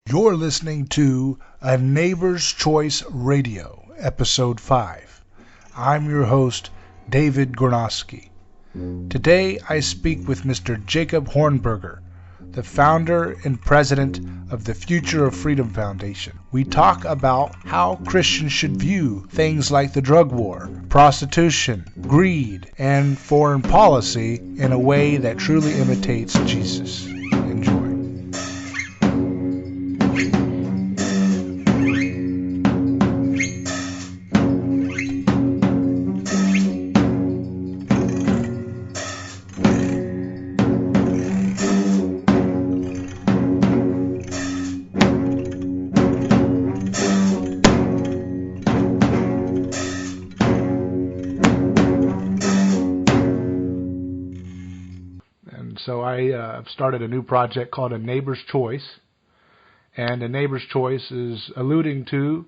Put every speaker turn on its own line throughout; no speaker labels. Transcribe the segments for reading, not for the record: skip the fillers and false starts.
You're listening to A Neighbor's Choice Radio, Episode 5. I'm your host, David Gornoski. Today I speak with Mr. Jacob Hornberger, the founder and president of the Future of Freedom Foundation. We talk about how Christians should view things like the drug war, prostitution, greed, and foreign policy in a way that truly imitates Jesus. Enjoy. So I started a new project called A Neighbor's Choice, and A Neighbor's Choice is alluding to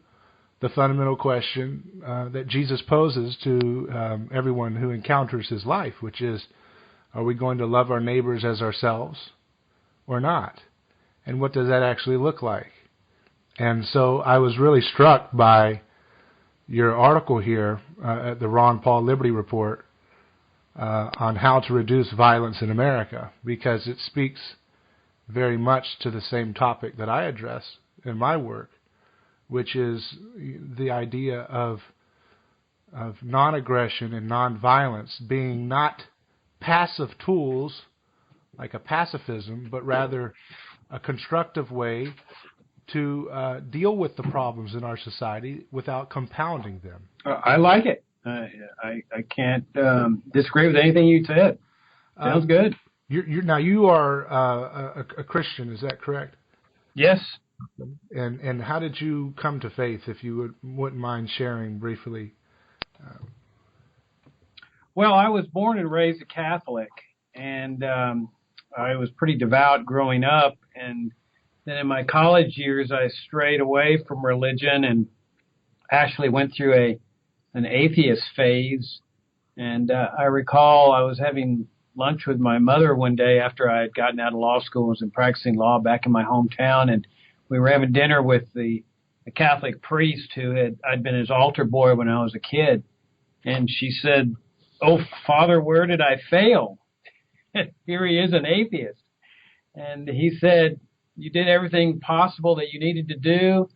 the fundamental question that Jesus poses to everyone who encounters his life, which is, are we going to love our neighbors as ourselves or not? And what does that actually look like? And so I was really struck by your article here at the Ron Paul Liberty Report, on how to reduce violence in America, because it speaks very much to the same topic that I address in my work, which is the idea of non-aggression and non-violence being not passive tools like a pacifism, but rather a constructive way to deal with the problems in our society without compounding them.
I like it. I can't disagree with anything you said. Sounds good.
You are a Christian, is that correct?
Yes.
And how did you come to faith, if you wouldn't mind sharing briefly?
Well, I was born and raised a Catholic, and I was pretty devout growing up. And then in my college years, I strayed away from religion and actually went through an atheist phase. And I recall I was having lunch with my mother one day after I had gotten out of law school and was in practicing law back in my hometown, and we were having dinner with the Catholic priest I'd been his altar boy when I was a kid. And she said, "Oh, Father, where did I fail? Here he is, an atheist." And he said, "You did everything possible that you needed to do.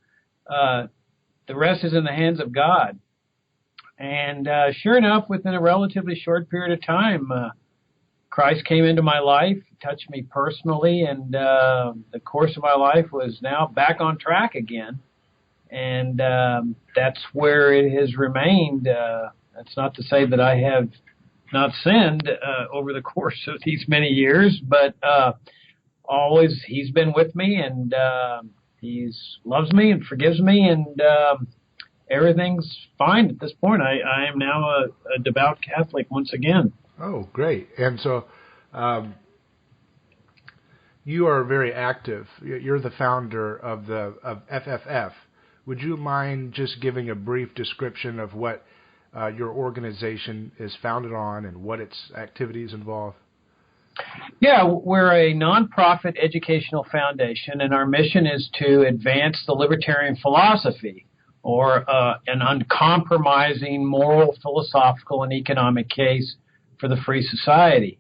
The rest is in the hands of God." And sure enough, within a relatively short period of time, Christ came into my life, touched me personally, and the course of my life was now back on track again. And that's where it has remained. That's not to say that I have not sinned over the course of these many years, but always he's been with me, and he loves me and forgives me, and everything's fine at this point. I am now a devout Catholic once again.
Oh, great. And so you are very active. You're the founder of FFF. Would you mind just giving a brief description of what your organization is founded on and what its activities involve?
Yeah, we're a nonprofit educational foundation, and our mission is to advance the libertarian philosophy, or an uncompromising moral, philosophical, and economic case for the free society.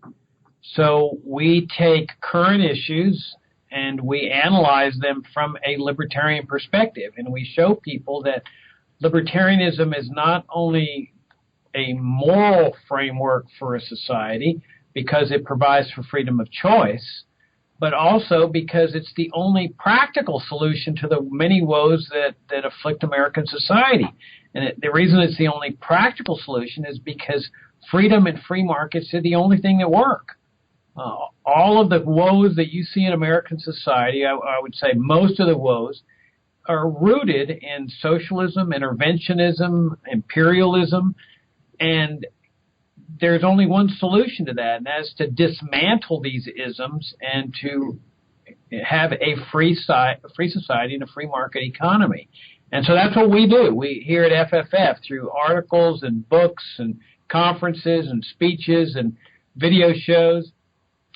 So we take current issues and we analyze them from a libertarian perspective, and we show people that libertarianism is not only a moral framework for a society because it provides for freedom of choice, but also because it's the only practical solution to the many woes that afflict American society. And the reason it's the only practical solution is because freedom and free markets are the only thing that work. All of the woes that you see in American society, I would say most of the woes, are rooted in socialism, interventionism, imperialism, and there's only one solution to that, and that's to dismantle these isms and to have a free society and a free market economy. And so that's what we do. We here at FFF, through articles and books and conferences and speeches and video shows,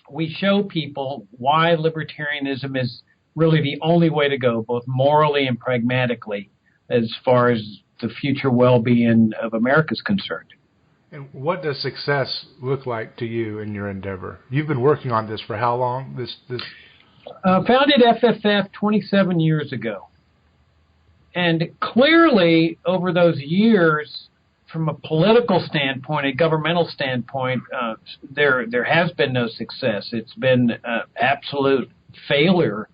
we show people why libertarianism is really the only way to go, both morally and pragmatically, as far as the future well-being of America is concerned.
And what does success look like to you in your endeavor? You've been working on this for how long? This
founded FFF 27 years ago. And clearly, over those years, from a political standpoint, a governmental standpoint, there has been no success. It's been absolute failure,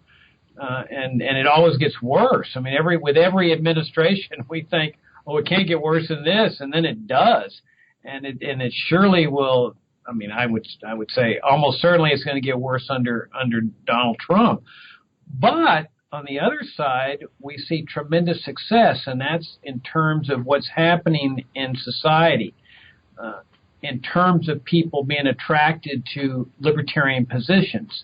and it always gets worse. I mean, with every administration, we think, oh, it can't get worse than this, and then it does. And it surely will. I mean, I would say almost certainly it's going to get worse under Donald Trump. But on the other side, we see tremendous success, and that's in terms of what's happening in society, in terms of people being attracted to libertarian positions.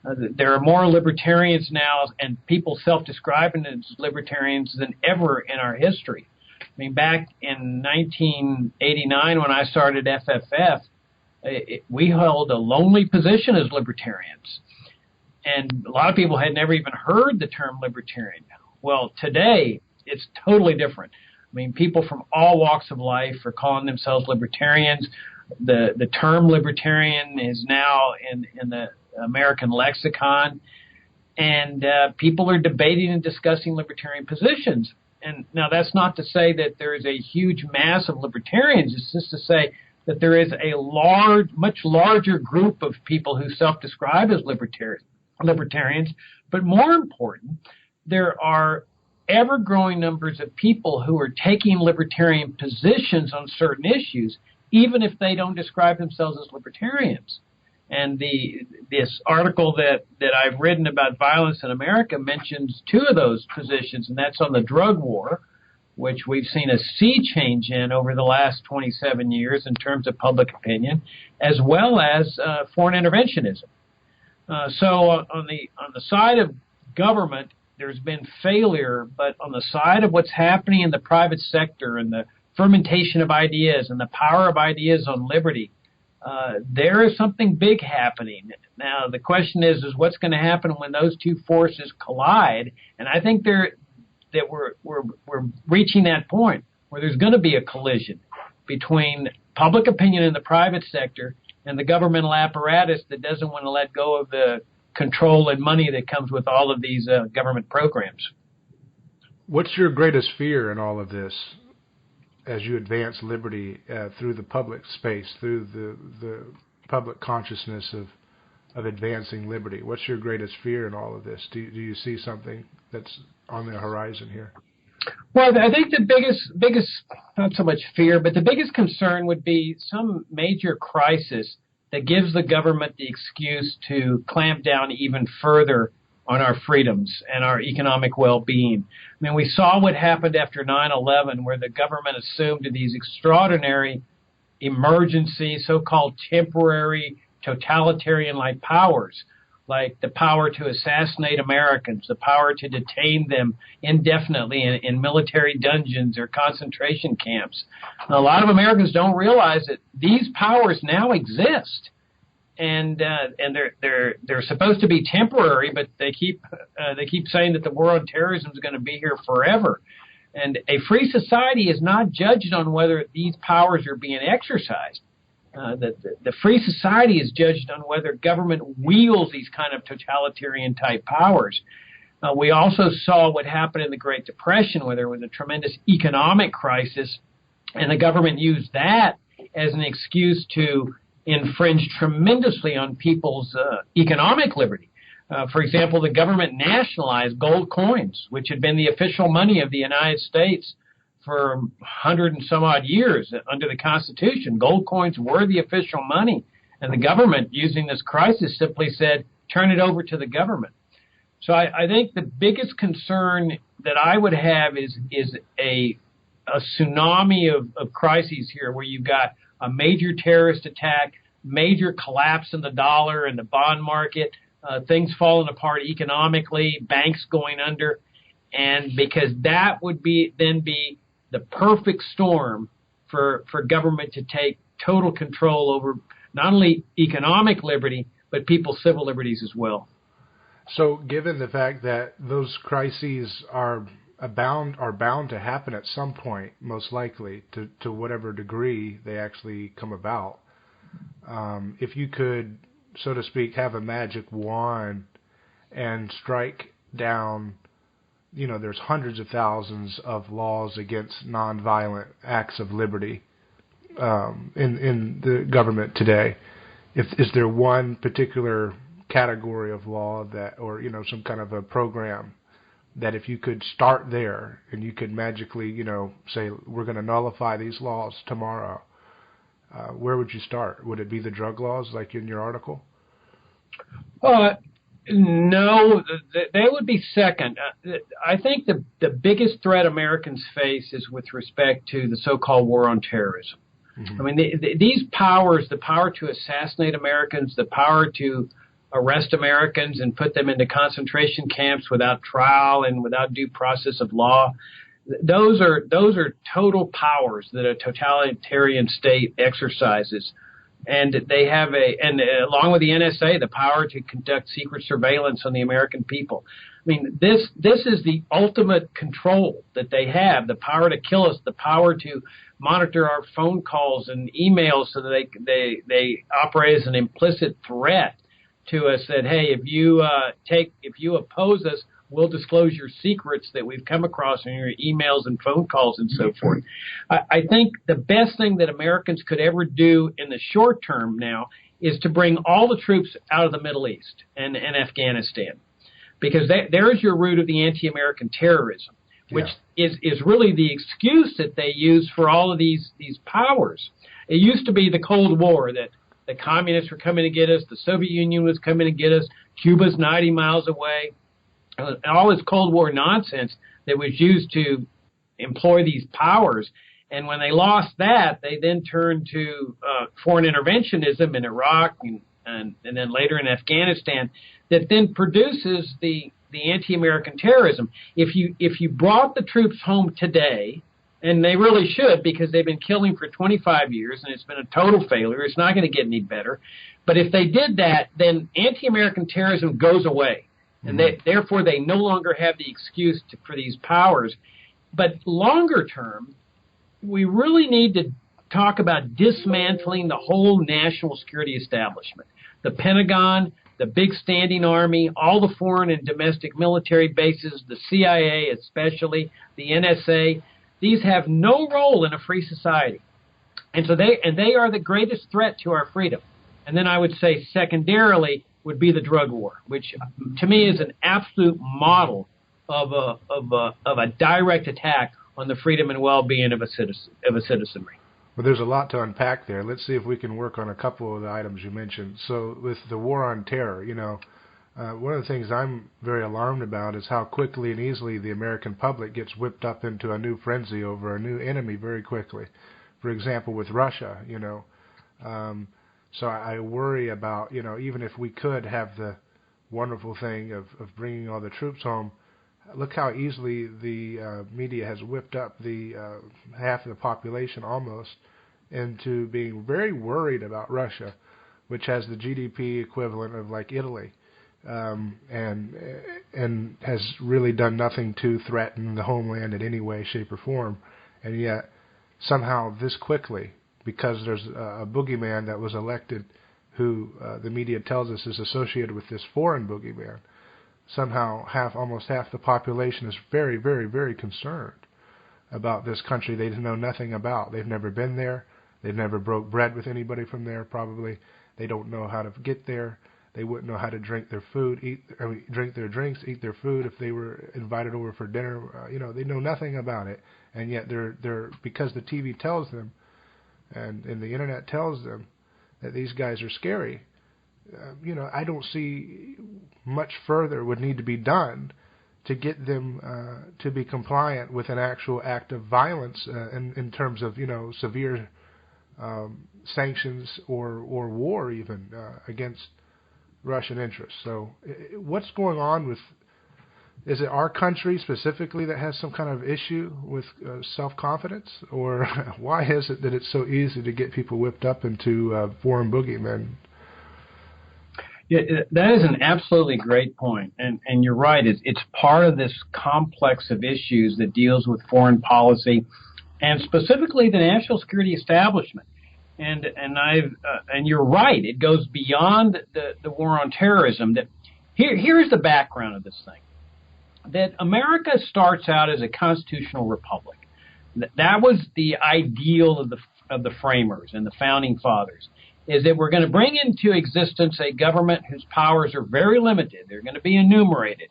There are more libertarians now and people self-describing as libertarians than ever in our history. I mean, back in 1989 when I started FFF, we held a lonely position as libertarians. And a lot of people had never even heard the term libertarian. Well, today, it's totally different. I mean, people from all walks of life are calling themselves libertarians. The term libertarian is now in the American lexicon. And people are debating and discussing libertarian positions. And now that's not to say that there is a huge mass of libertarians. It's just to say that there is a much larger group of people who self-describe as libertarians. But more important, there are ever-growing numbers of people who are taking libertarian positions on certain issues, even if they don't describe themselves as libertarians. And this article that I've written about violence in America mentions two of those positions, and that's on the drug war, which we've seen a sea change in over the last 27 years in terms of public opinion, as well as foreign interventionism. So on the side of government, there's been failure, but on the side of what's happening in the private sector and the fermentation of ideas and the power of ideas on liberty, there is something big happening. Now, the question is what's going to happen when those two forces collide? And I think we're reaching that point where there's going to be a collision between public opinion in the private sector and the governmental apparatus that doesn't want to let go of the control and money that comes with all of these government programs.
What's your greatest fear in all of this as you advance liberty through the public space, through the public consciousness of advancing liberty? What's your greatest fear in all of this? Do you see something that's on the horizon here?
Well, I think the biggest, not so much fear, but the biggest concern would be some major crisis that gives the government the excuse to clamp down even further on our freedoms and our economic well-being. I mean, we saw what happened after 9/11, where the government assumed these extraordinary emergency, so-called temporary totalitarian-like powers, like the power to assassinate Americans, the power to detain them indefinitely in military dungeons or concentration camps. And a lot of Americans don't realize that these powers now exist, and they're supposed to be temporary, but they keep saying that the war on terrorism is going to be here forever. And a free society is not judged on whether these powers are being exercised. The free society is judged on whether government wields these kind of totalitarian-type powers. We also saw what happened in the Great Depression, where there was a tremendous economic crisis, and the government used that as an excuse to infringe tremendously on people's economic liberty. For example, the government nationalized gold coins, which had been the official money of the United States for 100 and some odd years under the Constitution. Gold coins were the official money, and the government, using this crisis, simply said, turn it over to the government. So I think the biggest concern that I would have is a tsunami of crises here, where you've got a major terrorist attack, major collapse in the dollar and the bond market, things falling apart economically, banks going under, and because that would be the perfect storm for government to take total control over not only economic liberty, but people's civil liberties as well.
So, given the fact that those crises are bound to happen at some point, most likely, to whatever degree they actually come about, if you could, so to speak, have a magic wand and strike down, there's hundreds of thousands of laws against nonviolent acts of liberty in the government today. Is there one particular category of law that, or some kind of a program that if you could start there and you could magically, say we're going to nullify these laws tomorrow, where would you start? Would it be the drug laws, like in your article?
No, they would be second. I think the biggest threat Americans face is with respect to the so-called war on terrorism. Mm-hmm. I mean, these powers, the power to assassinate Americans, the power to arrest Americans and put them into concentration camps without trial and without due process of law, those are total powers that a totalitarian state exercises. And they have along with the NSA, the power to conduct secret surveillance on the American people. I mean, this is the ultimate control that they have, the power to kill us, the power to monitor our phone calls and emails so that they operate as an implicit threat to us that, hey, if you oppose us, we'll disclose your secrets that we've come across in your emails and phone calls and so forth. I think the best thing that Americans could ever do in the short term now is to bring all the troops out of the Middle East and Afghanistan, because there's your root of the anti-American terrorism, which is really the excuse that they use for all of these powers. It used to be the Cold War, that the communists were coming to get us, the Soviet Union was coming to get us, Cuba's 90 miles away. All this Cold War nonsense that was used to employ these powers. And when they lost that, they then turned to foreign interventionism in Iraq and then later in Afghanistan, that then produces the anti-American terrorism. If you brought the troops home today, and they really should, because they've been killing for 25 years and it's been a total failure, it's not going to get any better. But if they did that, then anti-American terrorism goes away. And therefore, they no longer have the excuse for these powers. But longer term, we really need to talk about dismantling the whole national security establishment. The Pentagon, the big standing army, all the foreign and domestic military bases, the CIA especially, the NSA, these have no role in a free society. And so they are the greatest threat to our freedom. And then I would say secondarily would be the drug war, which to me is an absolute model of a direct attack on the freedom and well-being of a citizenry.
Well, there's a lot to unpack there. Let's see if we can work on a couple of the items you mentioned. So with the war on terror, one of the things I'm very alarmed about is how quickly and easily the American public gets whipped up into a new frenzy over a new enemy very quickly. For example, with Russia, so I worry about, even if we could have the wonderful thing of bringing all the troops home, look how easily the media has whipped up the half of the population almost into being very worried about Russia, which has the GDP equivalent of like Italy, and has really done nothing to threaten the homeland in any way, shape, or form. And yet, somehow this quickly, because there's a boogeyman that was elected who the media tells us is associated with this foreign boogeyman, somehow almost half the population is very, very, very concerned about this country they know nothing about. They've never been there. They've never broke bread with anybody from there, probably. They don't know how to get there. They wouldn't know how to drink their food, drink their drinks, eat their food if they were invited over for dinner. They know nothing about it, and yet they're because the TV tells them and the internet tells them that these guys are scary. I don't see much further would need to be done to get them to be compliant with an actual act of violence in terms of severe sanctions or war even against Russian interests. So what's going on with, is it our country specifically that has some kind of issue with self-confidence, or why is it that it's so easy to get people whipped up into foreign boogeymen?
Yeah, that is an absolutely great point, and you're right. It's part of this complex of issues that deals with foreign policy, and specifically the national security establishment. And you're right. It goes beyond the war on terrorism. That here's the background of this thing. That America starts out as a constitutional republic. That was the ideal of the framers and the founding fathers. Is that we're going to bring into existence a government whose powers are very limited. They're going to be enumerated.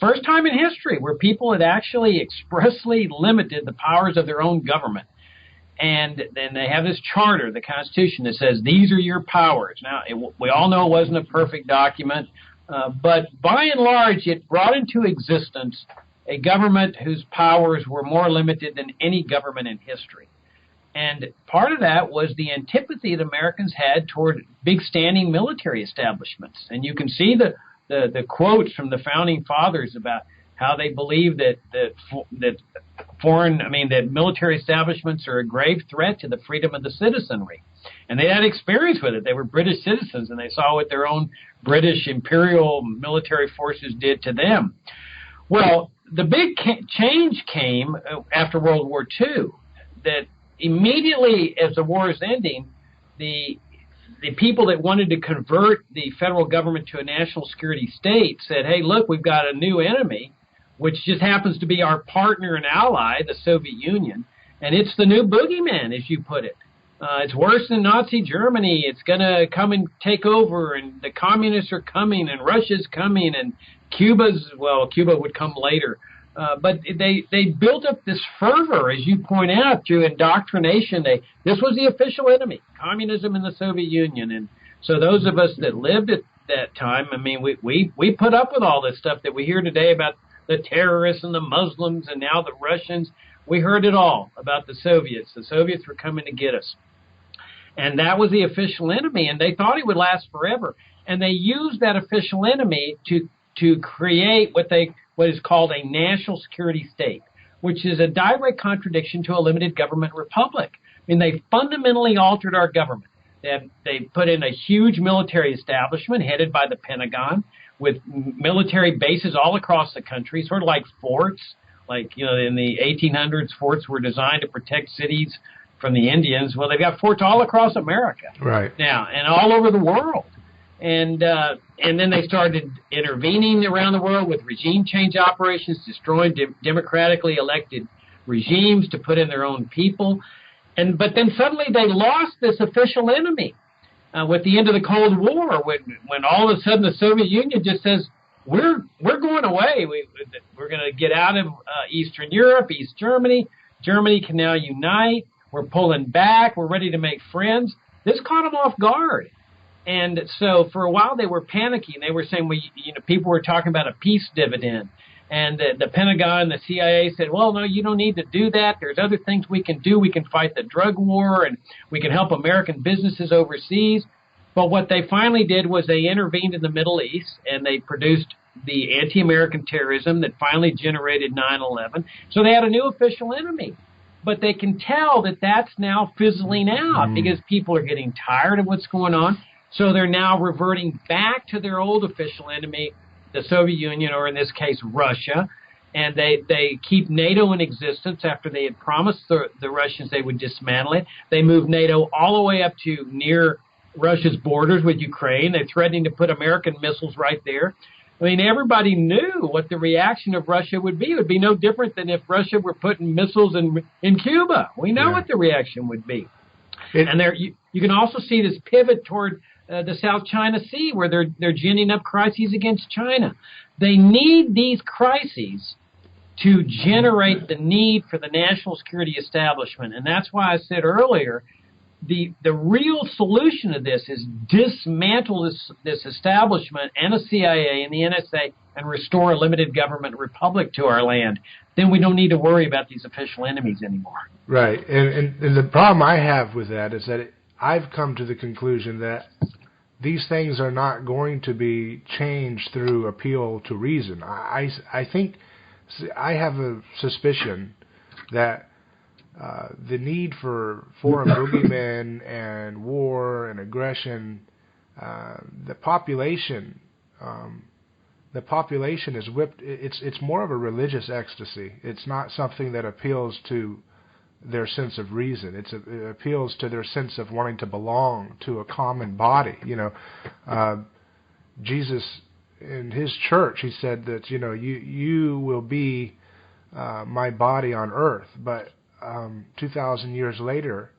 First time in history where people had actually expressly limited the powers of their own government. And then they have this charter, the Constitution, that says these are your powers. Now, we all know it wasn't a perfect document, but by and large, it brought into existence a government whose powers were more limited than any government in history. And part of that was the antipathy that Americans had toward big standing military establishments. And you can see the quotes from the founding fathers about how they believe that military establishments are a grave threat to the freedom of the citizenry. And they had experience with it. They were British citizens, and they saw what their own British imperial military forces did to them. Well, the big change came after World War II, that immediately as the war is ending, the people that wanted to convert the federal government to a national security state said, hey, look, we've got a new enemy, which just happens to be our partner and ally, the Soviet Union, and it's the new boogeyman, as you put it. It's worse than Nazi Germany. It's going to come and take over, and the communists are coming, and Russia's coming, and Cuba would come later. But they built up this fervor, as you point out, through indoctrination. This was the official enemy, communism in the Soviet Union. And so those of us that lived at that time, I mean, we put up with all this stuff that we hear today about the terrorists and the Muslims and now the Russians. We heard it all about the Soviets. The Soviets were coming to get us. And that was the official enemy, and they thought it would last forever. And they used that official enemy to create what is called a national security state, which is a direct contradiction to a limited government republic. I mean, they fundamentally altered our government. They put in a huge military establishment headed by the Pentagon with military bases all across the country, sort of like forts. Like, in the 1800s, forts were designed to protect cities from the Indians. Well, they've got forts all across America
right
now and all over the world. And then they started intervening around the world with regime change operations, destroying democratically elected regimes to put in their own people. But then suddenly they lost this official enemy with the end of the Cold War, when all of a sudden the Soviet Union just says, we're going away. We're going to get out of Eastern Europe, East Germany. Germany can now unite. We're pulling back. We're ready to make friends. This caught them off guard. And so for a while they were panicking. They were saying, people were talking about a peace dividend. And the Pentagon, the CIA said, well, no, you don't need to do that. There's other things we can do. We can fight the drug war, and we can help American businesses overseas. But what they finally did was they intervened in the Middle East, and they produced the anti-American terrorism that finally generated 9/11. So they had a new official enemy. But they can tell that that's now fizzling out because people are getting tired of what's going on. So they're now reverting back to their old official enemy, the Soviet Union, or in this case, Russia. And they keep NATO in existence after they had promised the Russians they would dismantle it. They moved NATO all the way up to near Russia's borders with Ukraine. They're threatening to put American missiles right there. I mean, everybody knew what the reaction of Russia would be. It would be no different than if Russia were putting missiles in Cuba. We know what the reaction would be. And there, you can also see this pivot toward the South China Sea, where they're ginning up crises against China. They need these crises to generate the need for the national security establishment. And that's why I said earlier, the real solution to this is dismantle this establishment and the CIA and the NSA and restore a limited government republic to our land. Then we don't need to worry about these official enemies anymore.
Right. And the problem I have with that is that I've come to the conclusion that these things are not going to be changed through appeal to reason. I think I have a suspicion that the need for foreign boogeymen and war and aggression the population is whipped. It's more of a religious ecstasy. It's not something that appeals to their sense of reason. It appeals to their sense of wanting to belong to a common body. Jesus in his church, he said that you will be my body on earth. But 2,000 years later,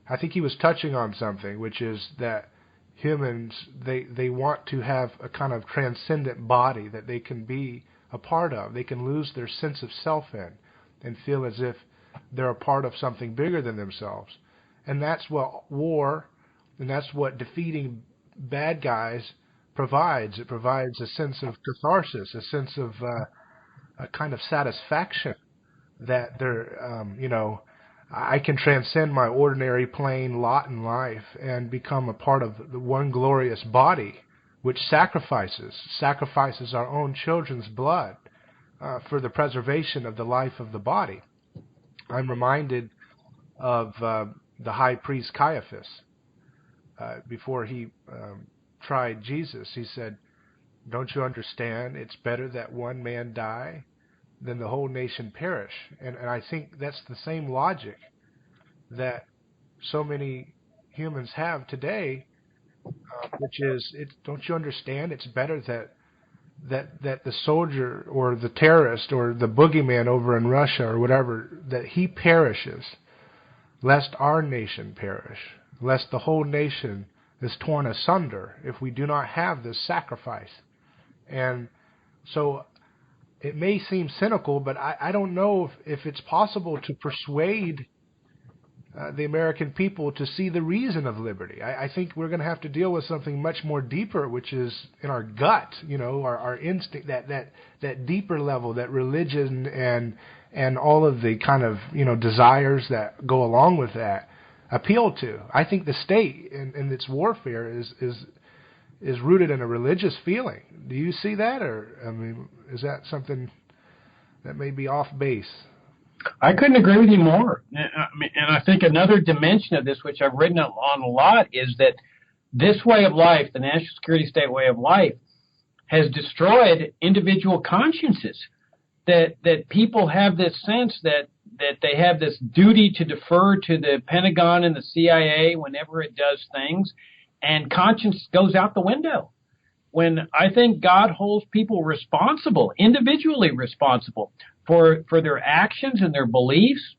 I think he was touching on something, which is that humans, they want to have a kind of transcendent body that they can be a part of. They can lose their sense of self in and feel as if they're a part of something bigger than themselves. And that's what war, and that's what defeating bad guys provides. It provides a sense of catharsis, a sense of a kind of satisfaction that they're, I can transcend my ordinary plain lot in life and become a part of the one glorious body which sacrifices our own children's blood for the preservation of the life of the body. I'm reminded of the high priest Caiaphas. Before he tried Jesus, he said, "Don't you understand? It's better that one man die than the whole nation perish." And I think that's the same logic that so many humans have today, which is, don't you understand? It's better that the soldier or the terrorist or the boogeyman over in Russia or whatever, that he perishes, lest our nation perish, lest the whole nation is torn asunder if we do not have this sacrifice. And so it may seem cynical, but I don't know if it's possible to persuade the American people to see the reason of liberty. I think we're going to have to deal with something much more deeper, which is in our gut, our instinct, that deeper level, that religion and all of the kind of desires that go along with that appeal to. I think the state and its warfare is rooted in a religious feeling. Do you see that, or is that something that may be off base?
I couldn't agree with you more. And I think another dimension of this, which I've written on a lot, is that this way of life, the national security state way of life, has destroyed individual consciences. That people have this sense that they have this duty to defer to the Pentagon and the CIA whenever it does things, and conscience goes out the window. When I think God holds people responsible, individually responsible, for their actions and their beliefs.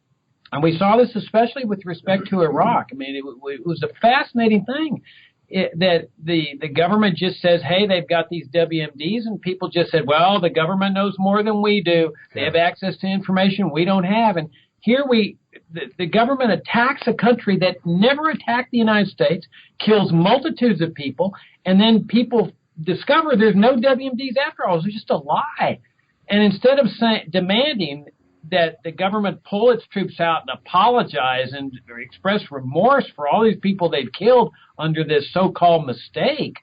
And we saw this especially with respect to Iraq. It was a fascinating thing that the government just says, hey, they've got these WMDs, and people just said, well, the government knows more than we do. They have access to information we don't have. And here the government attacks a country that never attacked the United States, kills multitudes of people, and then people discover there's no WMDs after all. It was just a lie. And instead of demanding that the government pull its troops out and apologize and express remorse for all these people they've killed under this so-called mistake,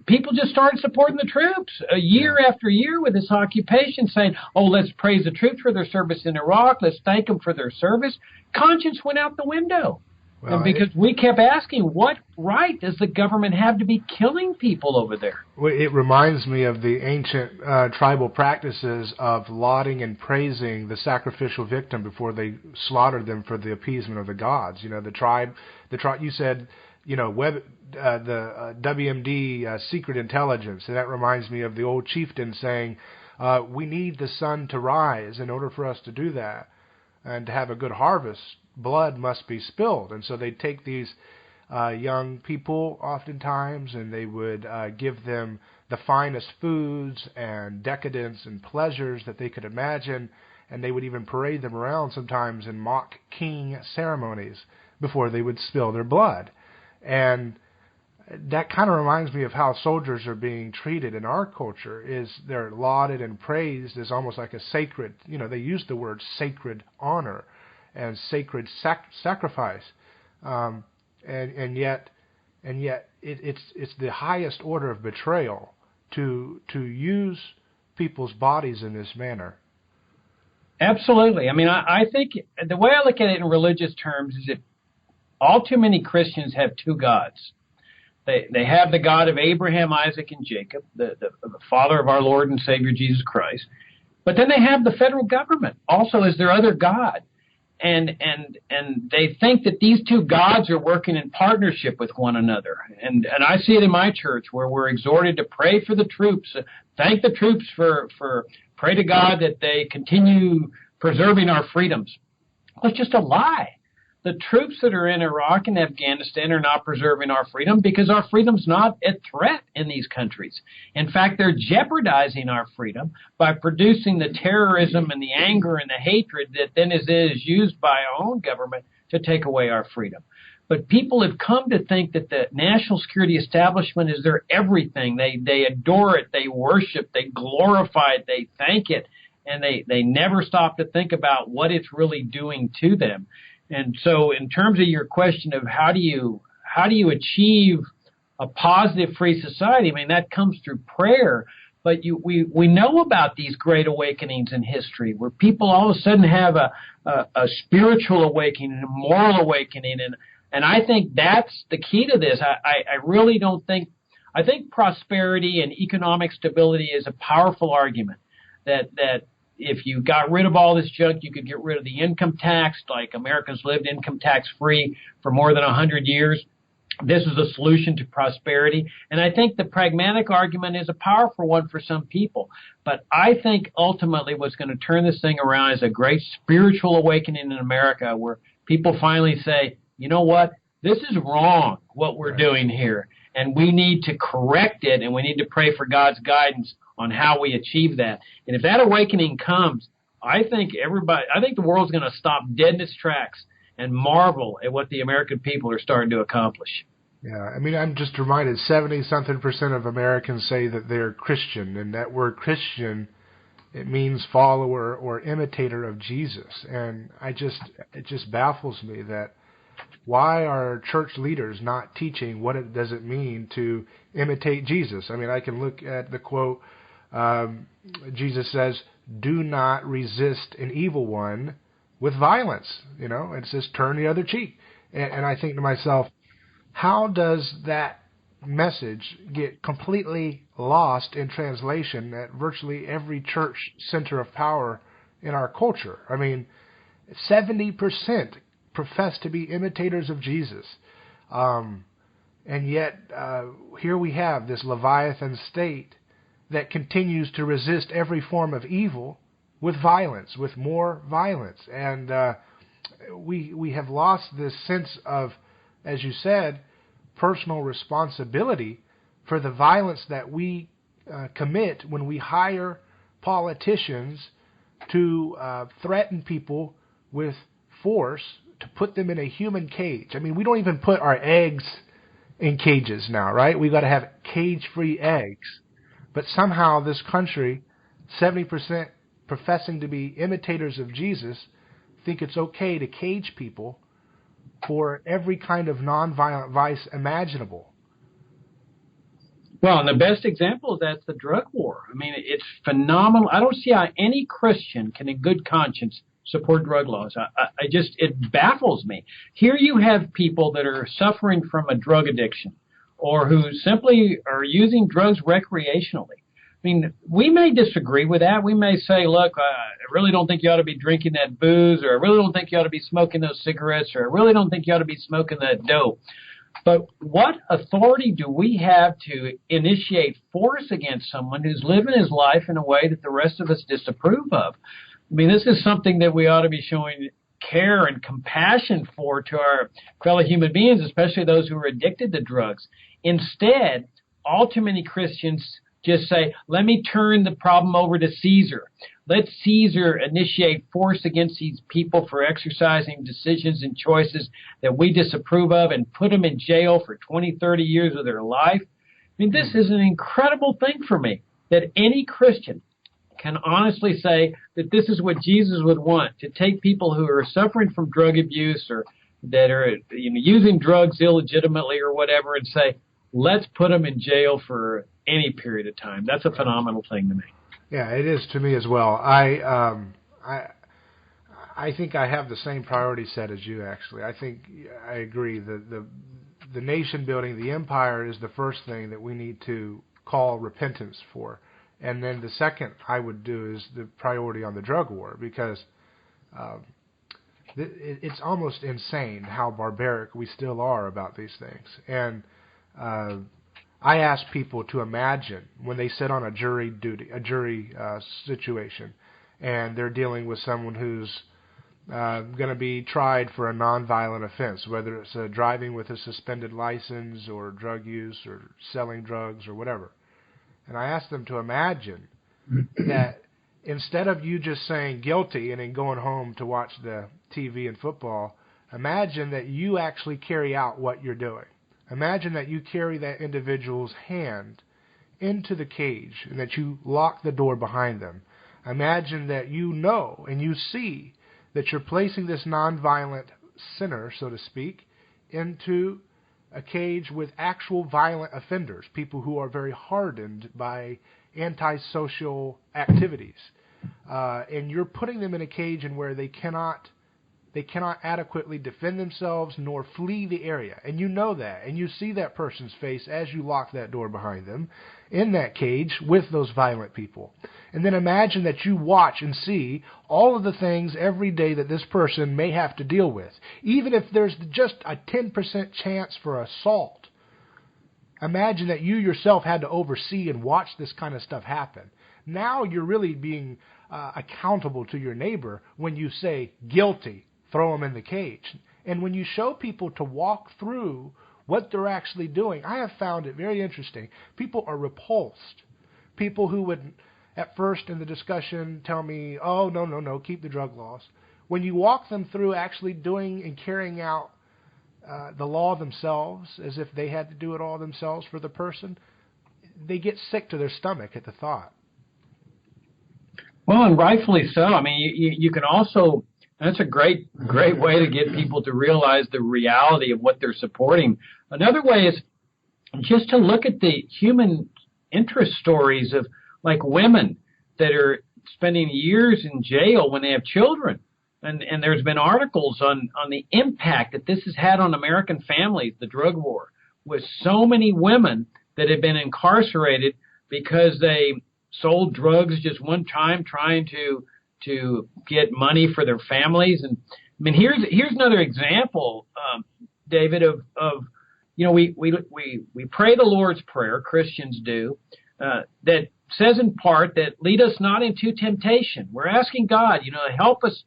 people just started supporting the troops year after year with this occupation, saying, oh, let's praise the troops for their service in Iraq. Let's thank them for their service. Conscience went out the window. Well, and because we kept asking, what right does the government have to be killing people over there?
Well, it reminds me of the ancient tribal practices of lauding and praising the sacrificial victim before they slaughtered them for the appeasement of the gods. The tribe. You said, the WMD secret intelligence, and that reminds me of the old chieftain saying, we need the sun to rise in order for us to do that, and to have a good harvest. Blood must be spilled. And so they'd take these young people oftentimes, and they would give them the finest foods and decadence and pleasures that they could imagine, and they would even parade them around sometimes in mock king ceremonies before they would spill their blood. And that kind of reminds me of how soldiers are being treated in our culture. Is they're lauded and praised as almost like a sacred, they use the word sacred honor and sacred sacrifice, and yet it's the highest order of betrayal to use people's bodies in this manner.
Absolutely. I think the way I look at it in religious terms is that all too many Christians have two gods. They have the God of Abraham, Isaac, and Jacob, the Father of our Lord and Savior Jesus Christ. But then they have the federal government also as their other God. And they think that these two gods are working in partnership with one another. And I see it in my church where we're exhorted to pray for the troops, thank the troops for pray to God that they continue preserving our freedoms. Well, it's just a lie. The troops that are in Iraq and Afghanistan are not preserving our freedom because our freedom's not at threat in these countries. In fact, they're jeopardizing our freedom by producing the terrorism and the anger and the hatred that then is used by our own government to take away our freedom. But people have come to think that the national security establishment is their everything. They adore it, they worship, they glorify it, they thank it, and they never stop to think about what it's really doing to them. And so in terms of your question of how do you achieve a positive free society, I mean, that comes through prayer. But we know about these great awakenings in history where people all of a sudden have a spiritual awakening, a moral awakening. And I think that's the key to this. I really don't think – I think prosperity and economic stability is a powerful argument that if you got rid of all this junk, you could get rid of the income tax, like Americans lived income tax free for more than 100 years. This is a solution to prosperity. And I think the pragmatic argument is a powerful one for some people. But I think ultimately what's going to turn this thing around is a great spiritual awakening in America where people finally say, you know what, this is wrong, what we're doing here. And we need to correct it, and we need to pray for God's guidance on how we achieve that. And if that awakening comes, I think the world's going to stop dead in its tracks and marvel at what the American people are starting to accomplish.
Yeah, I mean, I'm just reminded 70-something% of Americans say that they're Christian, and that word Christian, it means follower or imitator of Jesus. And it just baffles me that why are church leaders not teaching what it does it mean to imitate Jesus? I mean, I can look at the quote, Jesus says, do not resist an evil one with violence. You know, it says turn the other cheek. And I think to myself, how does that message get completely lost in translation at virtually every church center of power in our culture? I mean, 70% profess to be imitators of Jesus. And yet, here we have this Leviathan state that continues to resist every form of evil with violence, with more violence. And we have lost this sense of, as you said, personal responsibility for the violence that we commit when we hire politicians to threaten people with force to put them in a human cage. I mean, we don't even put our eggs in cages now, right? We've got to have cage-free eggs. But somehow this country, 70% professing to be imitators of Jesus, think it's okay to cage people for every kind of nonviolent vice imaginable.
Well, and the best example of that's the drug war. I mean, it's phenomenal. I don't see how any Christian can in good conscience support drug laws. It baffles me. Here you have people that are suffering from a drug addiction or who simply are using drugs recreationally. I mean, we may disagree with that. We may say, look, I really don't think you ought to be drinking that booze, or I really don't think you ought to be smoking those cigarettes, or I really don't think you ought to be smoking that dope. But what authority do we have to initiate force against someone who's living his life in a way that the rest of us disapprove of? I mean, this is something that we ought to be showing care and compassion for to our fellow human beings, especially those who are addicted to drugs. Instead, all too many Christians just say, let me turn the problem over to Caesar. Let Caesar initiate force against these people for exercising decisions and choices that we disapprove of and put them in jail for 20, 30 years of their life. I mean, this is an incredible thing for me, that any Christian can honestly say that this is what Jesus would want, to take people who are suffering from drug abuse or that are using drugs illegitimately or whatever and say, let's put them in jail for any period of time. That's a phenomenal thing to me.
Yeah, it is to me as well. I think I have the same priority set as you, actually. I think I agree that the nation building, the empire, is the first thing that we need to call repentance for. And then the second I would do is the priority on the drug war, because it's almost insane how barbaric we still are about these things. And I ask people to imagine when they sit on a jury situation, and they're dealing with someone who's going to be tried for a nonviolent offense, whether it's driving with a suspended license or drug use or selling drugs or whatever. And I ask them to imagine that instead of you just saying guilty and then going home to watch the TV and football, imagine that you actually carry out what you're doing. Imagine that you carry that individual's hand into the cage and that you lock the door behind them. Imagine that you know and you see that you're placing this nonviolent sinner, so to speak, into a cage with actual violent offenders, people who are very hardened by antisocial activities. And you're putting them in a cage in where they cannot adequately defend themselves nor flee the area. And you know that. And you see that person's face as you lock that door behind them in that cage with those violent people. And then imagine that you watch and see all of the things every day that this person may have to deal with. Even if there's just a 10% chance for assault. Imagine that you yourself had to oversee and watch this kind of stuff happen. Now you're really being accountable to your neighbor when you say guilty. Throw them in the cage. And when you show people to walk through what they're actually doing, I have found it very interesting. People are repulsed. People who would, at first in the discussion, tell me, oh, no, keep the drug laws. When you walk them through actually doing and carrying out the law themselves, as if they had to do it all themselves for the person, they get sick to their stomach at the thought.
Well, and rightfully so. I mean, you can also... That's a great way to get people to realize the reality of what they're supporting. Another way is just to look at the human interest stories of, like, women that are spending years in jail when they have children. And there's been articles on the impact that this has had on American families, the drug war, with so many women that have been incarcerated because they sold drugs just one time trying to get money for their families. And I mean, here's another example, David, of we pray the Lord's Prayer, Christians do, that says in part that lead us not into temptation. We're asking God, to help us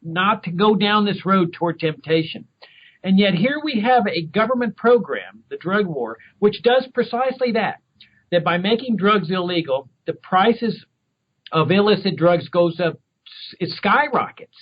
not to go down this road toward temptation. And yet here we have a government program, the drug war, which does precisely that by making drugs illegal, the prices of illicit drugs goes up, it skyrockets,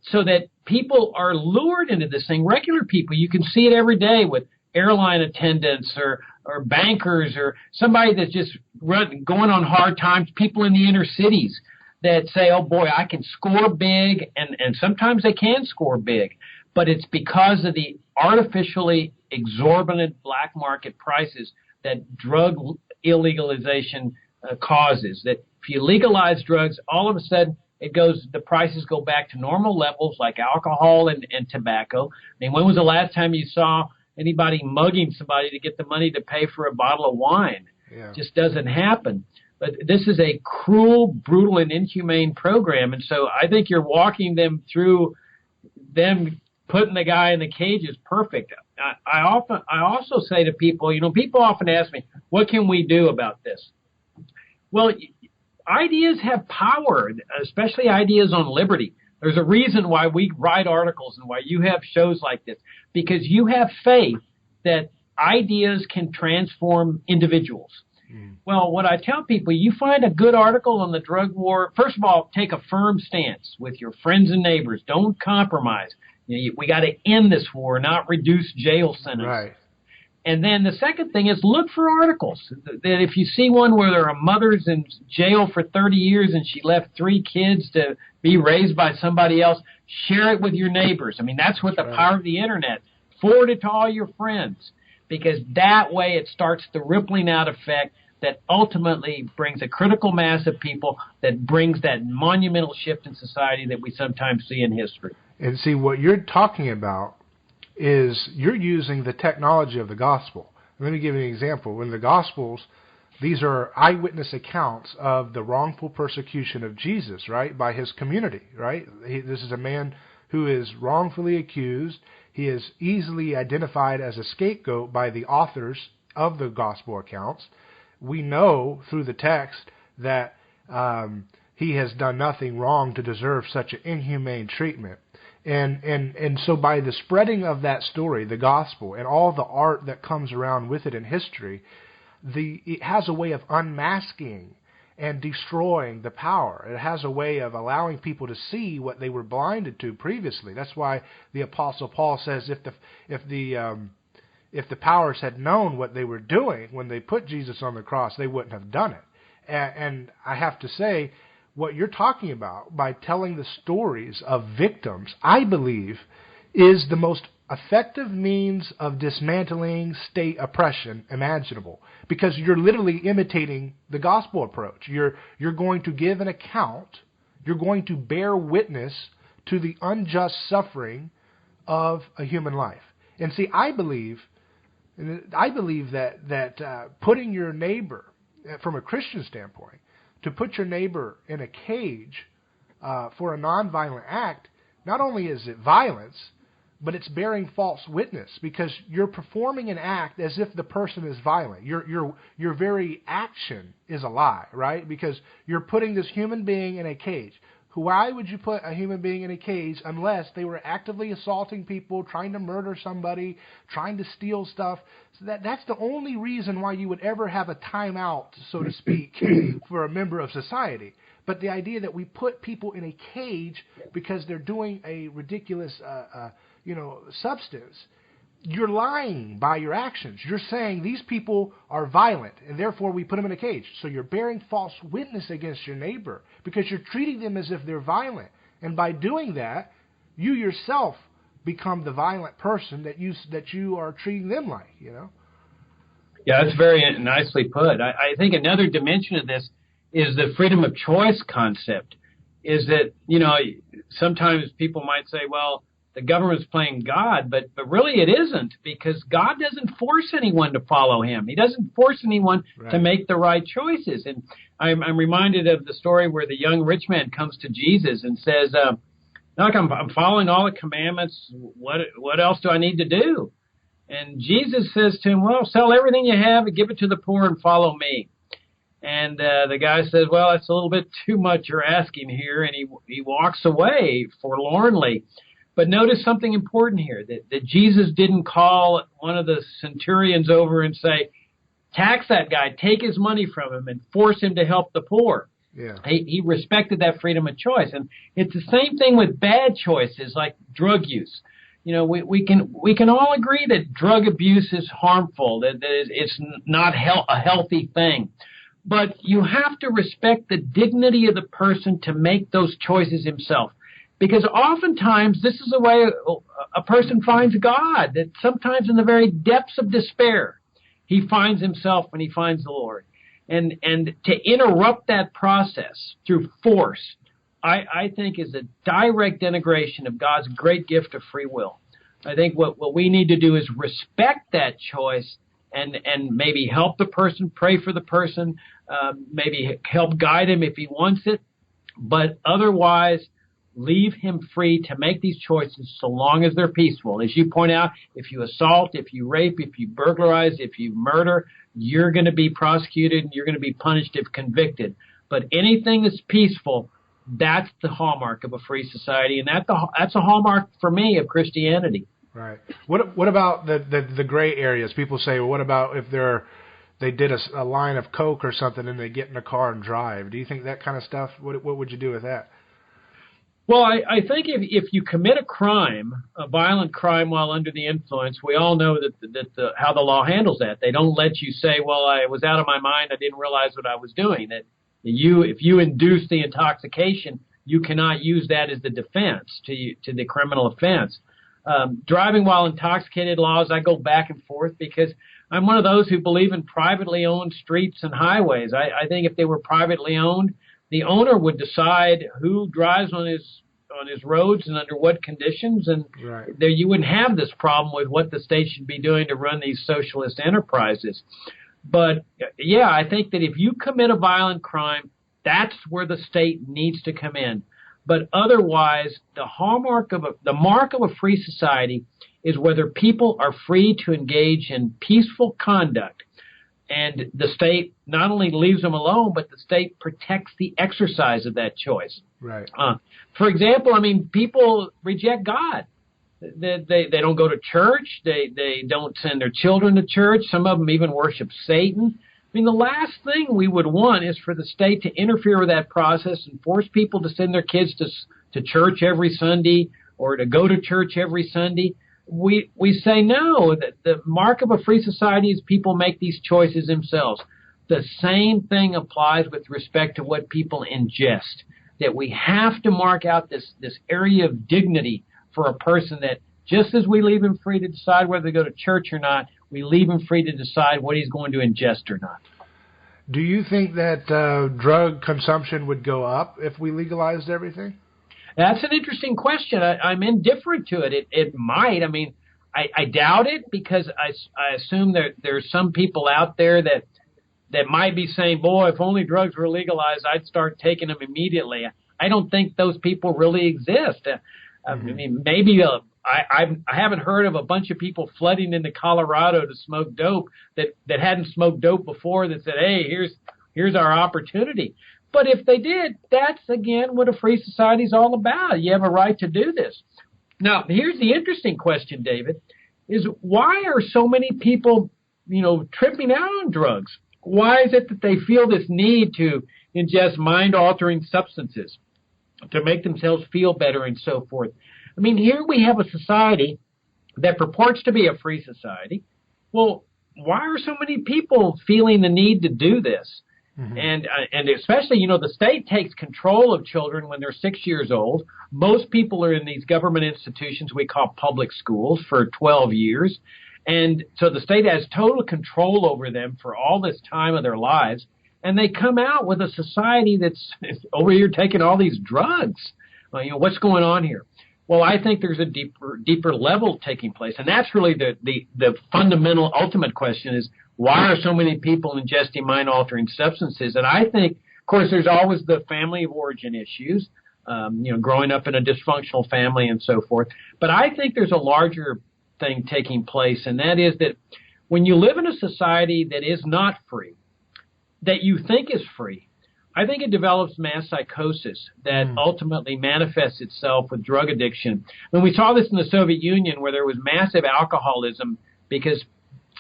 so that people are lured into this thing. Regular people, you can see it every day with airline attendants or bankers or somebody that's just going on hard times, people in the inner cities that say, oh boy, I can score big, and sometimes they can score big, but it's because of the artificially exorbitant black market prices that drug illegalization causes. That if you legalize drugs, all of a sudden the prices go back to normal levels like alcohol and tobacco. I mean, when was the last time you saw anybody mugging somebody to get the money to pay for a bottle of wine? Yeah. It just doesn't happen. But this is a cruel, brutal, and inhumane program. And so I think you're walking them through them putting the guy in the cage is perfect. I also say to people, people often ask me, what can we do about this? Well, ideas have power, especially ideas on liberty. There's a reason why we write articles and why you have shows like this, because you have faith that ideas can transform individuals. Well, what I tell people, you find a good article on the drug war, first of all, take a firm stance with your friends and neighbors. Don't compromise. We got to end this war, not reduce jail sentences. Right. And then the second thing is look for articles. That if you see one where there are mothers in jail for 30 years and she left 3 kids to be raised by somebody else, share it with your neighbors. I mean, that's what the power of the Internet. Forward it to all your friends, because that way it starts the rippling out effect that ultimately brings a critical mass of people that brings that monumental shift in society that we sometimes see in history.
And see, what you're talking about is you're using the technology of the gospel. Let me give you an example. In the Gospels, these are eyewitness accounts of the wrongful persecution of Jesus, right, by his community, right? This is a man who is wrongfully accused. He is easily identified as a scapegoat by the authors of the gospel accounts. We know through the text that he has done nothing wrong to deserve such an inhumane treatment. And so by the spreading of that story, the gospel, and all the art that comes around with it in history, it has a way of unmasking and destroying the power. It has a way of allowing people to see what they were blinded to previously. That's why the Apostle Paul says if the powers had known what they were doing when they put Jesus on the cross, they wouldn't have done it. And I have to say, what you're talking about by telling the stories of victims, I believe, is the most effective means of dismantling state oppression imaginable, because you're literally imitating the gospel approach. You're going to give an account, you're going to bear witness to the unjust suffering of a human life. And see, I believe that putting your neighbor, from a Christian standpoint, to put your neighbor in a cage for a nonviolent act, not only is it violence, but it's bearing false witness, because you're performing an act as if the person is violent. Your very action is a lie, right? Because you're putting this human being in a cage. Why would you put a human being in a cage unless they were actively assaulting people, trying to murder somebody, trying to steal stuff? So that's the only reason why you would ever have a timeout, so to speak, for a member of society. But the idea that we put people in a cage because they're doing a ridiculous substance, you're lying by your actions. You're saying these people are violent, and therefore we put them in a cage. So you're bearing false witness against your neighbor because you're treating them as if they're violent. And by doing that, you yourself become the violent person that you are treating them like,
Yeah, that's very nicely put. I think another dimension of this is the freedom of choice concept. Is that, sometimes people might say, well, the government's playing God, but really it isn't, because God doesn't force anyone to follow him. He doesn't force anyone to make the right choices. And I'm reminded of the story where the young rich man comes to Jesus and says, look, I'm following all the commandments. What else do I need to do? And Jesus says to him, well, sell everything you have and give it to the poor and follow me. And the guy says, well, that's a little bit too much you're asking here. And he walks away forlornly. But notice something important here, that Jesus didn't call one of the centurions over and say, tax that guy, take his money from him, and force him to help the poor.
Yeah.
He respected that freedom of choice. And it's the same thing with bad choices like drug use. We can all agree that drug abuse is harmful, that it's not a healthy thing. But you have to respect the dignity of the person to make those choices himself. Because oftentimes this is the way a person finds God, that sometimes in the very depths of despair, he finds himself when he finds the Lord. And to interrupt that process through force, I think is a direct denigration of God's great gift of free will. I think what we need to do is respect that choice and maybe help the person, pray for the person, maybe help guide him if he wants it, but otherwise leave him free to make these choices so long as they're peaceful. As you point out, if you assault, if you rape, if you burglarize, if you murder, you're going to be prosecuted and you're going to be punished if convicted. But anything that's peaceful, that's the hallmark of a free society, and that's a hallmark for me of Christianity.
Right. What about the gray areas? People say, well, what about if they did a line of coke or something and they get in a car and drive? Do you think that kind of stuff? What would you do with that?
Well, I think if you commit a crime, a violent crime while under the influence, we all know that how the law handles that. They don't let you say, well, I was out of my mind, I didn't realize what I was doing. That if you induce the intoxication, you cannot use that as the defense to the criminal offense. Driving while intoxicated laws, I go back and forth because I'm one of those who believe in privately owned streets and highways. I think if they were privately owned, the owner would decide who drives on on his roads and under what conditions, and
Right.
there you wouldn't have this problem with what the state should be doing to run these socialist enterprises. But yeah, I think that if you commit a violent crime, that's where the state needs to come in. But otherwise, the mark of a free society is whether people are free to engage in peaceful conduct. And the state not only leaves them alone, but the state protects the exercise of that choice.
Right.
For example, I mean, people reject God. They don't go to church. They don't send their children to church. Some of them even worship Satan. I mean, the last thing we would want is for the state to interfere with that process and force people to send their kids to church every Sunday or to go to church every Sunday. We say no, that the mark of a free society is people make these choices themselves. The same thing applies with respect to what people ingest, that we have to mark out this area of dignity for a person, that just as we leave him free to decide whether to go to church or not, we leave him free to decide what he's going to ingest or not.
Do you think that drug consumption would go up if we legalized everything?
That's an interesting question. I'm indifferent to it. It might. I mean, I doubt it, because I assume that there's some people out there that might be saying, boy, if only drugs were legalized, I'd start taking them immediately. I don't think those people really exist. I mean, maybe I haven't heard of a bunch of people flooding into Colorado to smoke dope that hadn't smoked dope before, that said, hey, here's our opportunity. But if they did, that's, again, what a free society is all about. You have a right to do this. Now, here's the interesting question, David, is why are so many people, tripping out on drugs? Why is it that they feel this need to ingest mind-altering substances to make themselves feel better and so forth? I mean, here we have a society that purports to be a free society. Well, why are so many people feeling the need to do this? Mm-hmm. And especially, the state takes control of children when they're 6 years old. Most people are in these government institutions we call public schools for 12 years. And so the state has total control over them for all this time of their lives. And they come out with a society that's over here taking all these drugs. What's going on here? Well, I think there's a deeper level taking place. And that's really the fundamental, ultimate question is, why are so many people ingesting mind-altering substances? And I think, of course, there's always the family of origin issues, growing up in a dysfunctional family and so forth. But I think there's a larger thing taking place, and that is that when you live in a society that is not free, that you think is free, I think it develops mass psychosis that ultimately manifests itself with drug addiction. And we saw this in the Soviet Union, where there was massive alcoholism because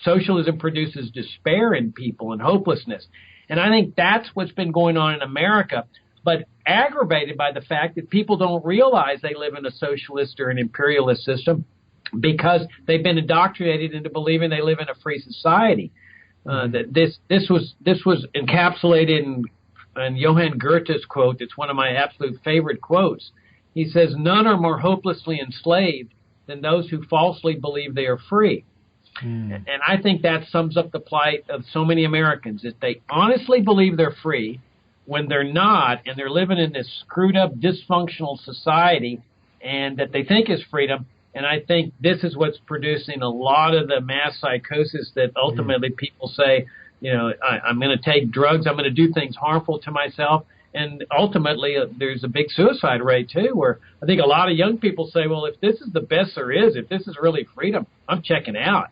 socialism produces despair in people and hopelessness. And I think that's what's been going on in America, but aggravated by the fact that people don't realize they live in a socialist or an imperialist system because they've been indoctrinated into believing they live in a free society. That this was encapsulated in Johann Goethe's quote. It's one of my absolute favorite quotes. He says, "None are more hopelessly enslaved than those who falsely believe they are free." And I think that sums up the plight of so many Americans, that they honestly believe they're free when they're not, and they're living in this screwed up, dysfunctional society, and that they think is freedom. And I think this is what's producing a lot of the mass psychosis that ultimately people say, I'm going to take drugs, I'm going to do things harmful to myself. And ultimately, there's a big suicide rate, too, where I think a lot of young people say, well, if this is the best there is, if this is really freedom, I'm checking out.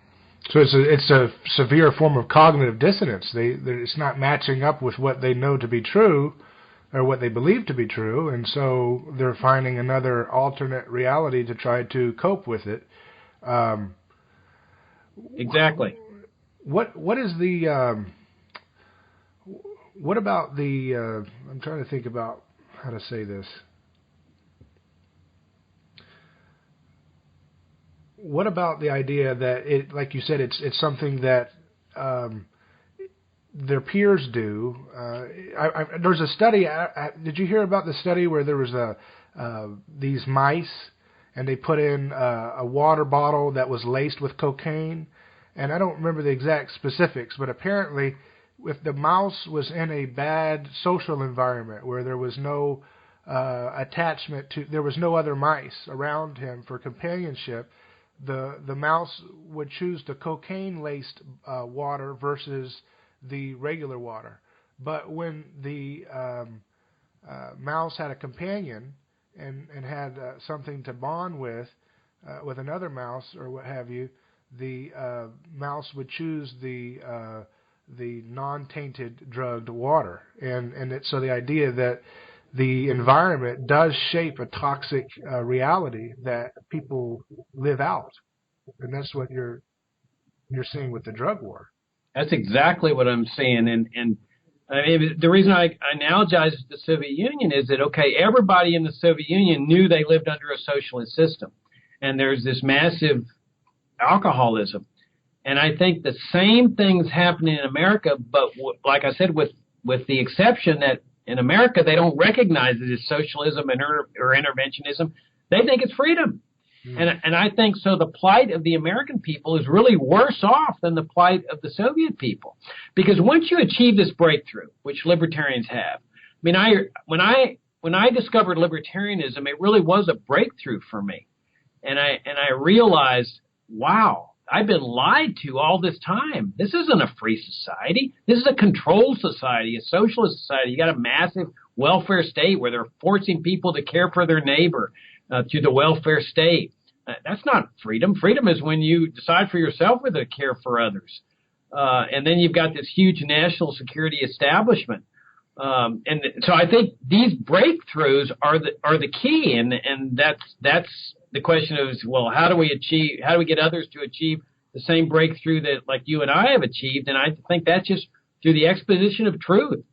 So it's a severe form of cognitive dissonance. It's not matching up with what they know to be true or what they believe to be true, and so they're finding another alternate reality to try to cope with it.
Exactly.
What is the what about the I'm trying to think about how to say this. What about the idea that it, like you said, it's something that their peers do? There's a study. Did you hear about the study where there was these mice, and they put in a water bottle that was laced with cocaine? And I don't remember the exact specifics, but apparently, if the mouse was in a bad social environment where there was no attachment to. There was no other mice around him for companionship. The mouse would choose the cocaine-laced water versus the regular water. But when the mouse had a companion and had something to bond with another mouse or what have you, the mouse would choose the non-tainted drugged water. So the idea that the environment does shape a toxic reality that people live out, and that's what you're seeing with the drug war.
That's exactly what I'm seeing, and I mean, the reason I analogize to the Soviet Union is that, okay, everybody in the Soviet Union knew they lived under a socialist system, and there's this massive alcoholism, and I think the same thing's happening in America, but like I said, with the exception that in America, they don't recognize it as socialism or interventionism. They think it's freedom. And I think so the plight of the American people is really worse off than the plight of the Soviet people. Because once you achieve this breakthrough, which libertarians have, I mean, when I discovered libertarianism, it really was a breakthrough for me. And I realized, wow, I've been lied to all this time. This isn't a free society. This is a controlled society, a socialist society. You got a massive welfare state where they're forcing people to care for their neighbor through the welfare state. That's not freedom. Freedom is when you decide for yourself whether to care for others. And then you've got this huge national security establishment. And so I think these breakthroughs are the key, and that's the question is, well, how do we get others to achieve the same breakthrough that like you and I have achieved? And I think that's just through the exposition of truth.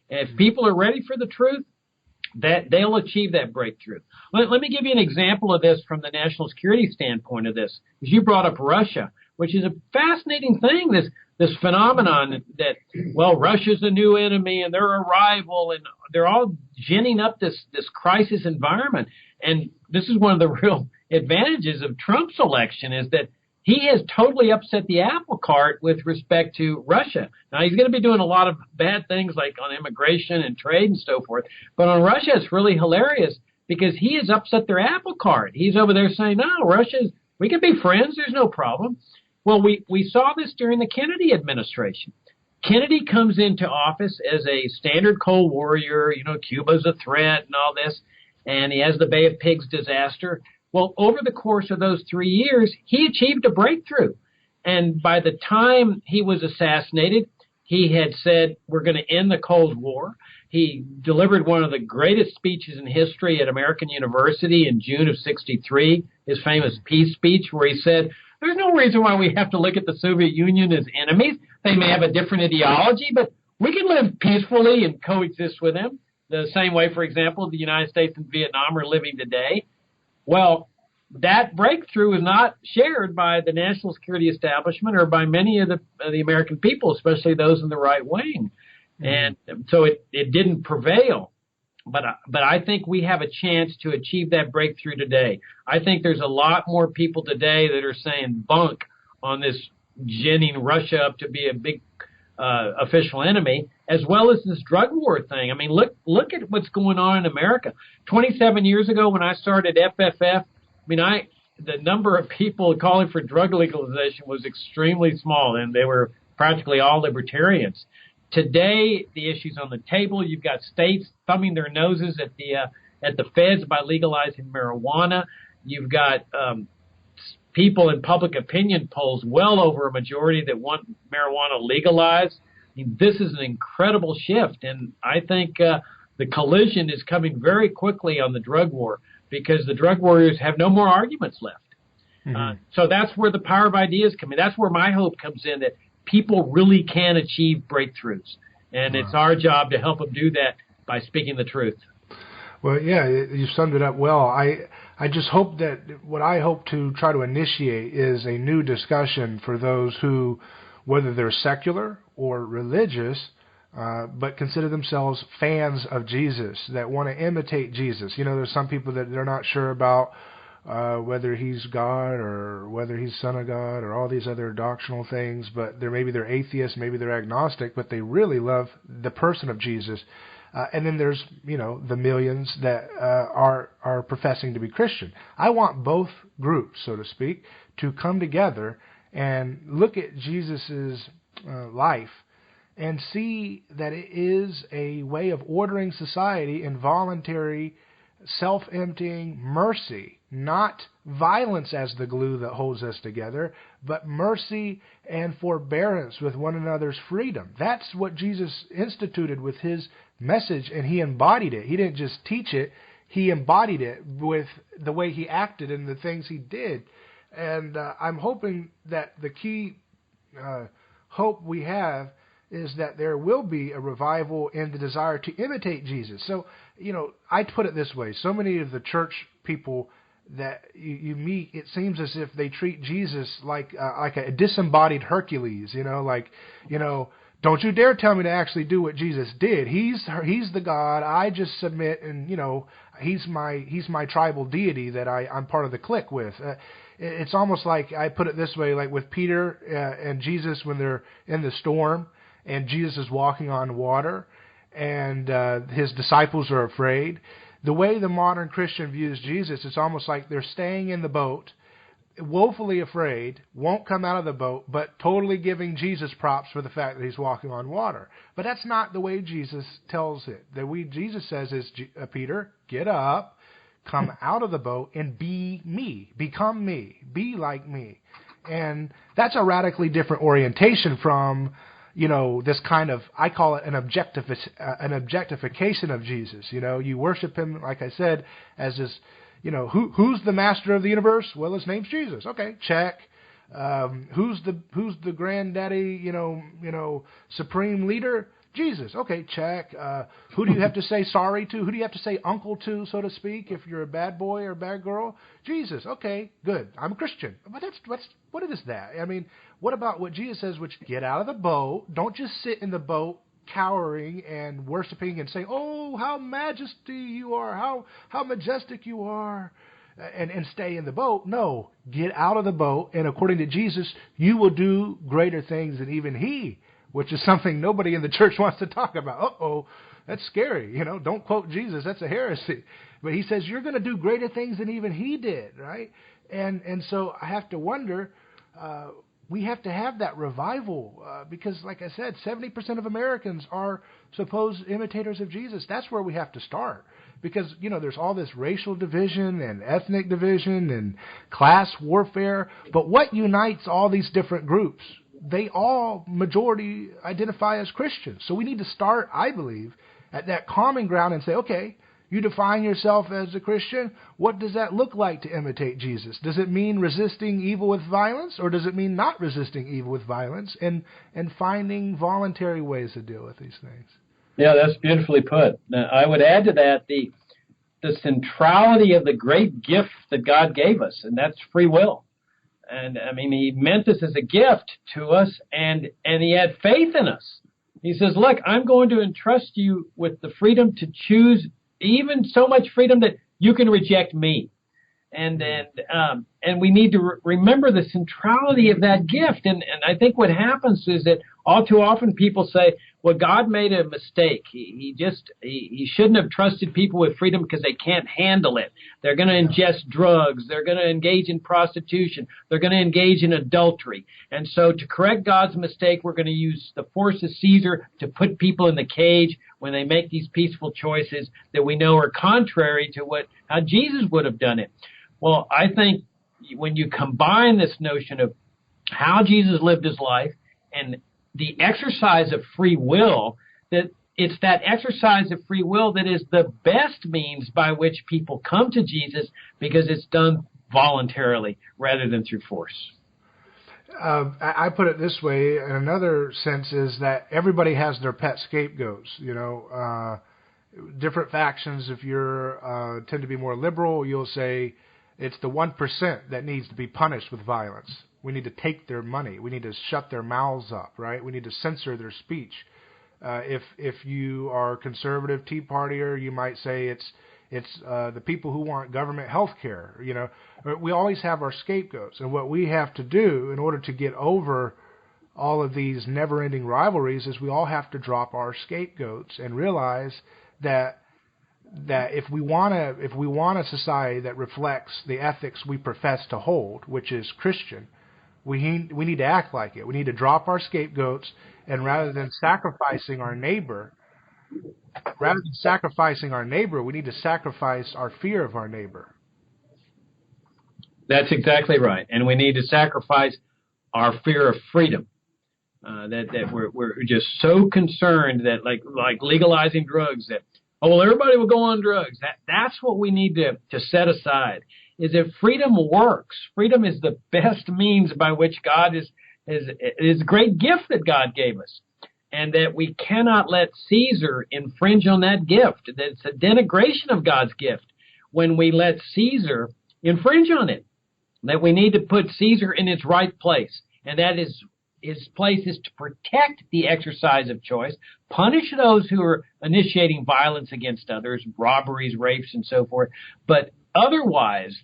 And if people are ready for the truth, that they'll achieve that breakthrough. Let me give you an example of this from the national security standpoint of this. Because you brought up Russia, which is a fascinating thing, this phenomenon that, well, Russia's a new enemy and they're a rival, and they're all ginning up this crisis environment. And this is one of the real advantages of Trump's election, is that he has totally upset the apple cart with respect to Russia. Now, he's going to be doing a lot of bad things like on immigration and trade and so forth. But on Russia, it's really hilarious because he has upset their apple cart. He's over there saying, no, we can be friends. There's no problem. Well, we saw this during the Kennedy administration. Kennedy comes into office as a standard Cold Warrior. You know, Cuba's a threat and all this. And he has the Bay of Pigs disaster. Well, over the course of those 3 years, he achieved a breakthrough. And by the time he was assassinated, he had said, we're going to end the Cold War. He delivered one of the greatest speeches in history at American University in June of '63, his famous peace speech, where he said, there's no reason why we have to look at the Soviet Union as enemies. They may have a different ideology, but we can live peacefully and coexist with them. The same way, for example, the United States and Vietnam are living today. Well, that breakthrough is not shared by the national security establishment or by many of the American people, especially those in the right wing. And so it didn't prevail. But I think we have a chance to achieve that breakthrough today. I think there's a lot more people today that are saying bunk on this ginning Russia up to be a big official enemy, as well as this drug war thing. I mean, look at what's going on in America. 27 years ago when I started FFF, the number of people calling for drug legalization was extremely small, and they were practically all libertarians. Today, the issue's on the table. You've got states thumbing their noses at the feds by legalizing marijuana. You've got people in public opinion polls, well over a majority that want marijuana legalized. I mean, this is an incredible shift, and I think the collision is coming very quickly on the drug war because the drug warriors have no more arguments left. So that's where the power of ideas come in. That's where my hope comes in, that people really can achieve breakthroughs, and it's our job to help them do that by speaking the truth.
Well, yeah, you summed it up well. I just hope that what I hope to try to initiate is a new discussion for those who, whether they're secular or religious, but consider themselves fans of Jesus, that want to imitate Jesus. You know, there's some people that they're not sure about whether he's God or whether he's Son of God or all these other doctrinal things, but maybe they're atheists, maybe they're agnostic, but they really love the person of Jesus. And then there's, the millions that are professing to be Christian. I want both groups, so to speak, to come together and look at Jesus's life and see that it is a way of ordering society in voluntary, self-emptying mercy, not violence as the glue that holds us together, but mercy and forbearance with one another's freedom. That's what Jesus instituted with his message, and he embodied it. He didn't just teach it, he embodied it with the way he acted and the things he did. And I'm hoping that the key hope we have is that there will be a revival in the desire to imitate Jesus. So, I put it this way. So many of the church people that you meet, it seems as if they treat Jesus like a disembodied Hercules, don't you dare tell me to actually do what Jesus did. He's the God. I just submit, and he's my tribal deity that I'm part of the clique with. It's almost like, I put it this way, like with Peter and Jesus when they're in the storm, and Jesus is walking on water, and his disciples are afraid. The way the modern Christian views Jesus, it's almost like they're staying in the boat, woefully afraid, won't come out of the boat, but totally giving Jesus props for the fact that he's walking on water. But that's not the way Jesus tells it. The way Jesus says is, Peter, get up, come out of the boat, and be me, become me, be like me. And that's a radically different orientation from, this kind of, I call it an objectification of Jesus. You worship him, like I said, as this, who's the master of the universe? Well, his name's Jesus. Okay, check. Who's the granddaddy, supreme leader? Jesus. Okay, check. Who do you have to say sorry to? Who do you have to say uncle to, so to speak, if you're a bad boy or a bad girl? Jesus. Okay, good. I'm a Christian. But what is that? I mean, what about what Jesus says, which get out of the boat. Don't just sit in the boat cowering and worshiping and saying, oh, how majesty you are, how majestic you are, and stay in the boat. No, get out of the boat, and according to Jesus, you will do greater things than even he, which is something nobody in the church wants to talk about. Uh-oh, that's scary. Don't quote Jesus. That's a heresy. But he says you're going to do greater things than even he did, right? And so I have to wonder, we have to have that revival because, like I said, 70% of Americans are supposed imitators of Jesus. That's where we have to start because, there's all this racial division and ethnic division and class warfare. But what unites all these different groups? They all, majority, identify as Christians. So we need to start, I believe, at that common ground and say, okay, you define yourself as a Christian. What does that look like to imitate Jesus? Does it mean resisting evil with violence, or does it mean not resisting evil with violence and finding voluntary ways to deal with these things?
Yeah, that's beautifully put. Now, I would add to that the centrality of the great gift that God gave us, and that's free will. And I mean, he meant this as a gift to us, and he had faith in us. He says, look, I'm going to entrust you with the freedom to choose, even so much freedom that you can reject me. And we need to remember the centrality of that gift. And I think what happens is that all too often people say, well, God made a mistake. He shouldn't have trusted people with freedom because they can't handle it. They're going to ingest drugs. They're going to engage in prostitution. They're going to engage in adultery. And so to correct God's mistake, we're going to use the force of Caesar to put people in the cage when they make these peaceful choices that we know are contrary to how Jesus would have done it. Well, I think when you combine this notion of how Jesus lived his life and the exercise of free will, that it's that exercise of free will that is the best means by which people come to Jesus because it's done voluntarily rather than through force.
I put it this way, in another sense, is that everybody has their pet scapegoats. Different factions, if you're tend to be more liberal, you'll say it's the 1% that needs to be punished with violence. We need to take their money. We need to shut their mouths up, right? We need to censor their speech. If you are conservative Tea Partier, you might say it's the people who want government health care. We always have our scapegoats, and what we have to do in order to get over all of these never-ending rivalries is we all have to drop our scapegoats and realize that if we want a society that reflects the ethics we profess to hold, which is Christian, we need to act like it. We need to drop our scapegoats, and rather than sacrificing our neighbor, we need to sacrifice our fear of our neighbor.
That's exactly right, and we need to sacrifice our fear of freedom. That we're just so concerned that like legalizing drugs, that everybody will go on drugs. That's what we need to set aside. Is that freedom works. Freedom is the best means by which God is a great gift that God gave us, and that we cannot let Caesar infringe on that gift. That it's a denigration of God's gift when we let Caesar infringe on it. That we need to put Caesar in its right place, and that is his place is to protect the exercise of choice, punish those who are initiating violence against others, robberies, rapes, and so forth. But otherwise,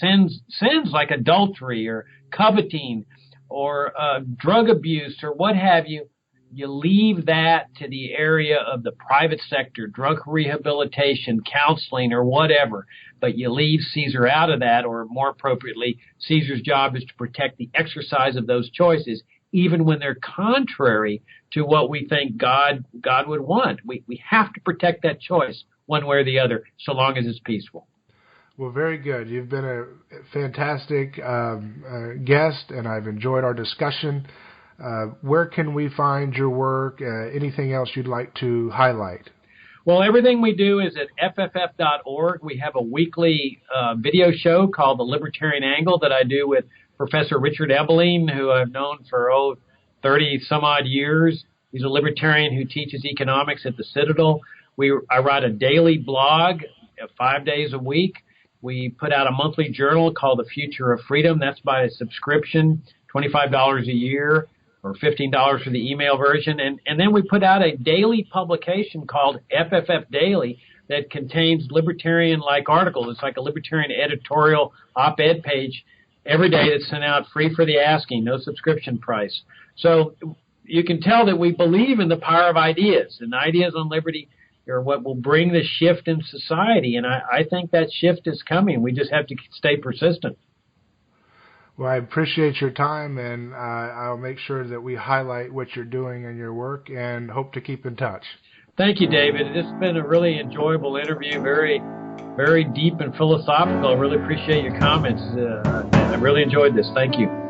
sins like adultery or coveting or drug abuse or what have you, you leave that to the area of the private sector, drug rehabilitation, counseling, or whatever. But you leave Caesar out of that, or more appropriately, Caesar's job is to protect the exercise of those choices, even when they're contrary to what we think God would want. We have to protect that choice one way or the other, so long as it's peaceful.
Well, very good. You've been a fantastic guest, and I've enjoyed our discussion. Where can we find your work? Anything else you'd like to highlight?
Well, everything we do is at fff.org. We have a weekly video show called The Libertarian Angle that I do with Professor Richard Ebeling, who I've known for 30-some-odd years. He's a libertarian who teaches economics at the Citadel. I write a daily blog 5 days a week. We put out a monthly journal called The Future of Freedom. That's by a subscription, $25 a year, or $15 for the email version. And then we put out a daily publication called FFF Daily that contains libertarian-like articles. It's like a libertarian editorial op-ed page every day that's sent out free for the asking, no subscription price. So you can tell that we believe in the power of ideas, and ideas on liberty are what will bring the shift in society. And I think that shift is coming. We just have to stay persistent.
Well, I appreciate your time, and I'll make sure that we highlight what you're doing in your work and hope to keep in touch.
Thank you, David. This has been a really enjoyable interview, very, very deep and philosophical. I really appreciate your comments. I really enjoyed this. Thank you.